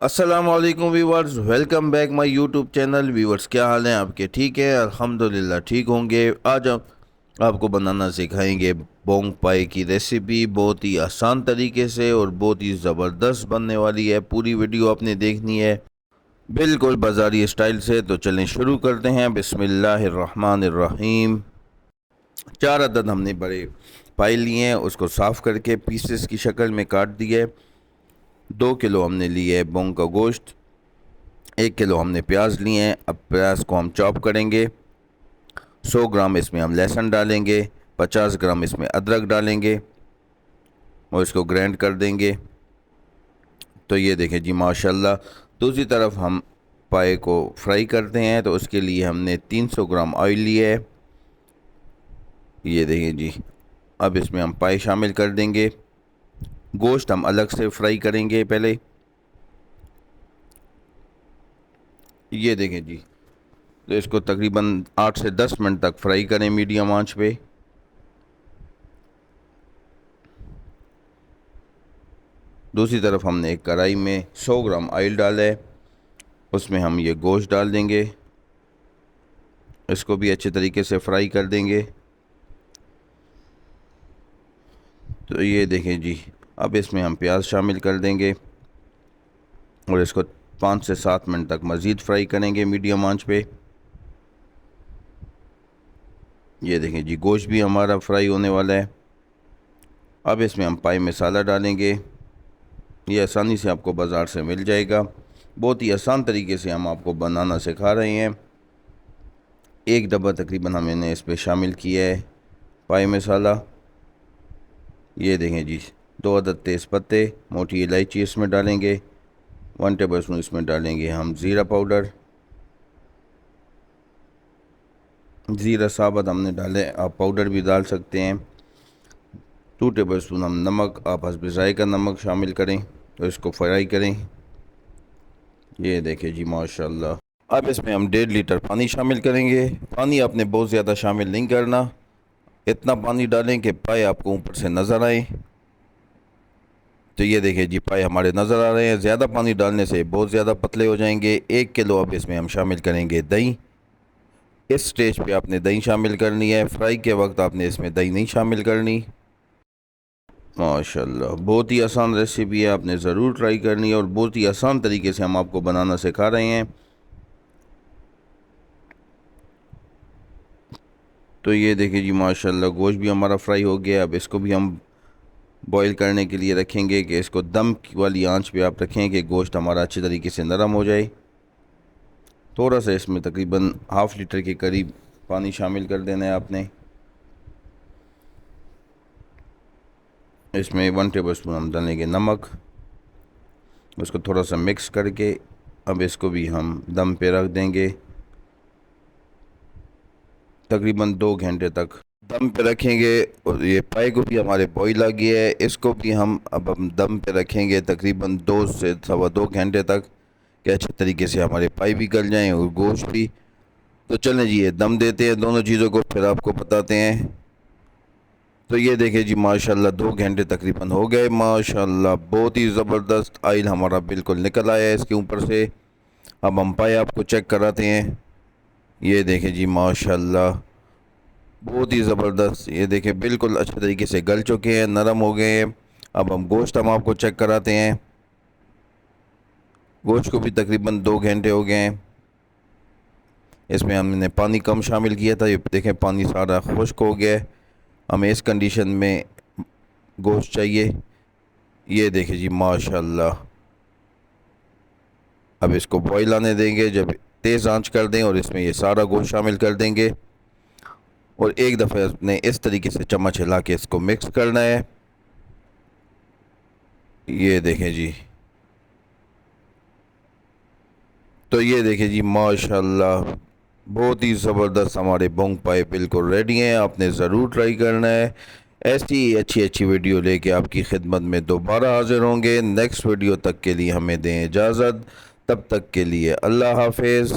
अस्सलाम वालेकुम viewers, welcome back my YouTube channel. Viewers, क्या हाल है आपके? ठीक है, अल्हम्दुलिल्लाह ठीक होंगे। आज हम आपको बनाना सिखाएंगे बोंग पाई की रेसिपी, बहुत ही आसान तरीके से और बहुत ही ज़बरदस्त बनने वाली है। पूरी वीडियो आपने देखनी है बिल्कुल बाज़ारी स्टाइल से। तो चलें शुरू करते हैं। बिस्मिल्लाहिर्रहमानिर्रहीम। 4 अदद हमने बड़े पाई लिए हैं, उसको साफ़ करके पीसेस की शक्ल में काट दिए। 2 किलो हमने लिए है बोंग का गोश्त। 1 किलो हमने प्याज लिए हैं। अब प्याज को हम चॉप करेंगे। 100 ग्राम इसमें हम लहसुन डालेंगे। 50 ग्राम इसमें अदरक डालेंगे और इसको ग्राइंड कर देंगे। तो ये देखें जी, माशाल्लाह। दूसरी तरफ हम पाए को फ्राई करते हैं, तो उसके लिए हमने 300 ग्राम ऑयल लिया है। ये देखें जी, अब इसमें हम पाए शामिल कर देंगे। गोश्त हम अलग से फ्राई करेंगे पहले। ये देखें जी, तो इसको तकरीबन 8 से 10 मिनट तक फ्राई करें मीडियम आंच पे। दूसरी तरफ हमने एक कढ़ाई में 100 ग्राम ऑयल डाला है, उसमें हम ये गोश्त डाल देंगे। इसको भी अच्छे तरीके से फ्राई कर देंगे। तो ये देखें जी, अब इसमें हम प्याज शामिल कर देंगे और इसको 5 से 7 मिनट तक मज़ीद फ्राई करेंगे मीडियम आंच पे। ये देखें जी, गोश्त भी हमारा फ्राई होने वाला है। अब इसमें हम पाई मसाला डालेंगे। ये आसानी से आपको बाज़ार से मिल जाएगा। बहुत ही आसान तरीके से हम आपको बनाना सिखा रहे हैं। एक डब्बा तकरीबन हमने इस पर शामिल किया है पाई मसाला। ये देखें जी, 2 अदद तेज़ पत्ते, मोटी इलायची इसमें डालेंगे। 1 टेबल स्पून इसमें डालेंगे हम ज़ीरा पाउडर। ज़ीरा साबुत हमने डाले, आप पाउडर भी डाल सकते हैं। 2 टेबल स्पून हम नमक, आप हस्ब ज़ायक़ा नमक शामिल करें। तो इसको फ्राई करें। ये देखें जी, माशाल्लाह। अब इसमें हम 1.5 लीटर पानी शामिल करेंगे। पानी आपने बहुत ज़्यादा शामिल नहीं करना, इतना पानी डालें कि पाए आपको ऊपर से नज़र आए। तो ये देखिए जी, पाए हमारे नज़र आ रहे हैं। ज़्यादा पानी डालने से बहुत ज़्यादा पतले हो जाएंगे। 1 किलो अब इसमें हम शामिल करेंगे दही। इस स्टेज पे आपने दही शामिल करनी है, फ्राई के वक्त आपने इसमें दही नहीं शामिल करनी। माशाल्लाह, बहुत ही आसान रेसिपी है, आपने ज़रूर ट्राई करनी है और बहुत ही आसान तरीके से हम आपको बनाना सिखा रहे हैं। तो ये देखिए जी, माशाल्लाह, गोश्त भी हमारा फ्राई हो गया। अब इसको भी हम बॉईल करने के लिए रखेंगे कि इसको दम वाली आंच पे आप रखें कि गोश्त हमारा अच्छे तरीके से नरम हो जाए। थोड़ा सा इसमें तकरीबन ½ लीटर के करीब पानी शामिल कर देना है आपने। इसमें 1 टेबल स्पून हम डालेंगे नमक। उसको थोड़ा सा मिक्स करके अब इसको भी हम दम पे रख देंगे। तकरीबन 2 घंटे तक दम पे रखेंगे। और ये पाए को भी हमारे बॉईल आ गया है, इसको भी हम दम पे रखेंगे तकरीबन 2 से सवा 2 घंटे तक, कि अच्छे तरीके से हमारे पाए भी गल जाएँ और गोश्त भी। तो चलें जी, ये दम देते हैं दोनों चीज़ों को, फिर आपको बताते हैं। तो ये देखिए जी, माशाल्लाह, 2 घंटे तकरीबन हो गए। माशाल्लाह, बहुत ही ज़बरदस्त ऑयल हमारा बिल्कुल निकल आया है इसके ऊपर से। अब हम पाए आपको चेक कराते हैं। ये देखें जी, माशाल्लाह, बहुत ही ज़बरदस्त। ये देखें, बिल्कुल अच्छे तरीके से गल चुके हैं, नरम हो गए हैं। अब हम गोश्त हम आपको चेक कराते हैं। गोश्त को भी तकरीबन 2 घंटे हो गए हैं। इसमें हमने पानी कम शामिल किया था। ये देखें, पानी सारा खुश्क हो गया है। हमें इस कंडीशन में गोश्त चाहिए। ये देखें जी, माशाल्लाह। अब इसको बॉईल आने देंगे। जब तेज़ आंच कर दें और इसमें ये सारा गोश्त शामिल कर देंगे और एक दफ़े अपने इस तरीके से चम्मच हिला के इसको मिक्स करना है। ये देखें जी, तो ये देखें जी, माशाल्लाह, बहुत ही ज़बरदस्त हमारे बोंग पाए बिल्कुल रेडी हैं। आपने ज़रूर ट्राई करना है। ऐसी ही अच्छी अच्छी वीडियो लेके आपकी खिदमत में दोबारा हाजिर होंगे। नेक्स्ट वीडियो तक के लिए हमें दें इजाज़त। तब तक के लिए अल्लाह हाफिज़।